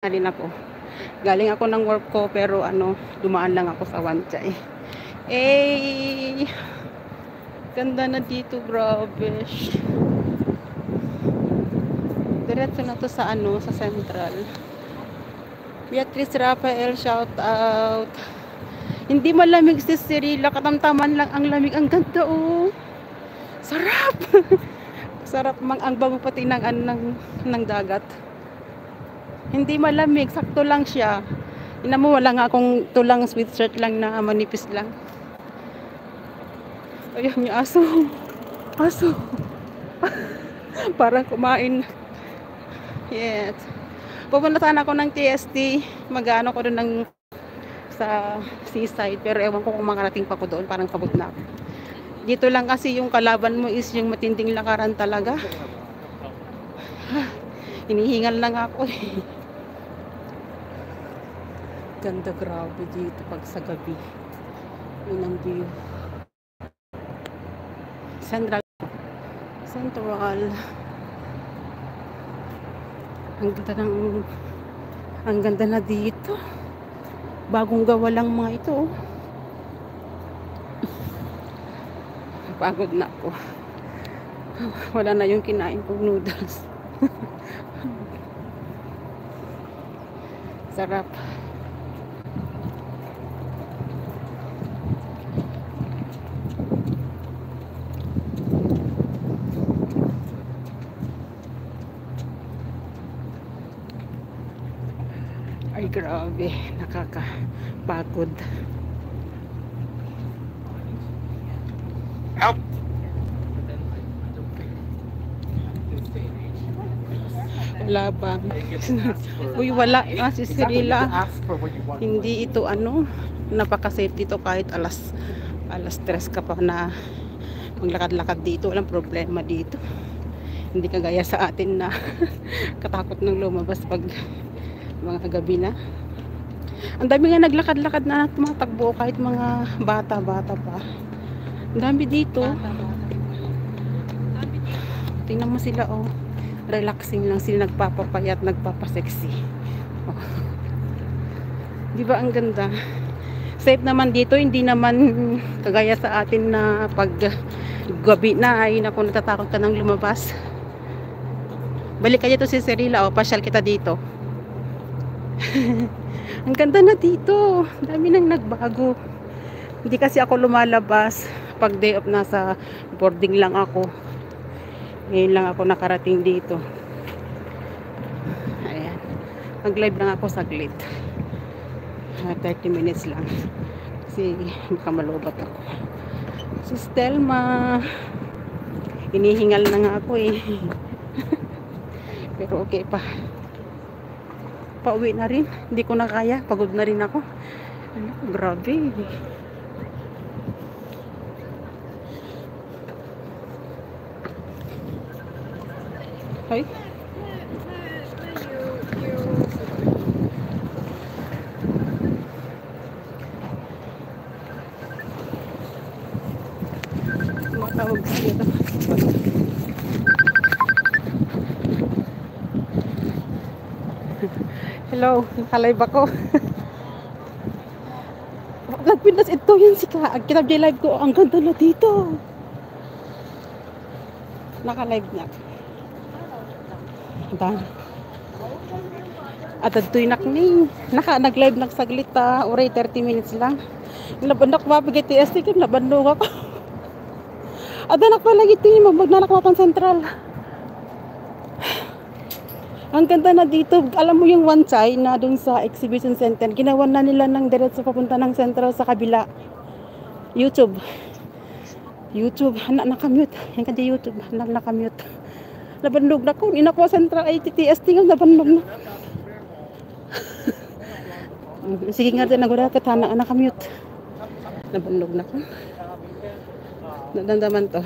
Rin ako. Galing ako ng work ko pero dumaan lang ako sa Wanchay. Eh, ganda na dito, grabe. Diretso na to sa sa Central. Beatrice Rafael, shout out. Hindi malamig si Cirilla, katamtaman lang ang lamig. Ang ganda oh. Sarap. Sarap ang bango pati ng dagat. Hindi malamig, sakto lang siya. Ina mo, wala nga akong tulang sweatshirt lang na manipis lang. Ayun yung aso. Aso. Parang kumain. Yes. Pupunta sana ako ng TST. Mag-ano ko doon sa seaside. Pero ewan ko kung makarating pa ko doon. Parang pagod na ako. Dito lang kasi yung kalaban mo is yung matinding lakaran talaga. Hinihingal lang ako eh. Ganda, grabe dito pag sa gabi. Yun ang view. Central. Ang ganda na dito. Bagong gawa lang mga ito. Pagod na ako. Wala na yung kinain kong noodles. Sarap. Ay grabe, nakakapagod. Help! Wala ba? Uy, wala nga si Cirilla. Hindi ito napaka-safe dito kahit alas 3 ka pa na maglakad-lakad dito. Walang problema dito. Hindi kagaya sa atin na katakot ng lumabas pag mga gabi na. Ang dami nga naglakad-lakad na tumatakbo kahit mga bata pa. Ang dami dito. Tingnan mo sila oh. Relaxing lang sila, nagpapapayat, nagpapasexy. Oh. Di ba ang ganda? Safe naman dito, hindi naman kagaya sa atin na pag gabi na ay naku, natatakot ka nang lumabas. Balik kayo to si Cirilla, oh, pasyal kita dito. Ang ganda na dito. Dami nang nagbago. Hindi kasi ako lumalabas pag day off, nasa boarding lang ako. Ngayon lang ako nakarating dito. Ayan. Mag-live lang ako saglit. 30 minutes lang. Kasi baka malubat ako. Si Stelma. Hinihingal na nga ako eh. Pero okay pa. Pauwi na rin. Hindi ko na kaya. Pagod na rin ako. Grabe. Ay. Tumatawag sila. Hello, nakalive ako. Nagpinas ito yun si Kaag. Kitab live ko. Ang ganda na dito. Nakalive na. At ito'y nakning. Nag-live nagsaglit oray 30 minutes lang. Nabandak mapigay TST ko. Nabandog ako. At anak pa lagi ito yung magnanak mapan Central. Ang ganda na dito. Alam mo yung Wanchay na dun sa exhibition center, ginawan na nila ng diretso papunta ng Central sa kabila. YouTube. Anak nakamute. Yan ka di YouTube. Anak nakamute. Nabandog na ko. Inakuha Central ay TTST nga. Nabandog na. Sige nga din. Nagwala ka. Anak nakamute. Nabandog na ko. Nadamdaman to.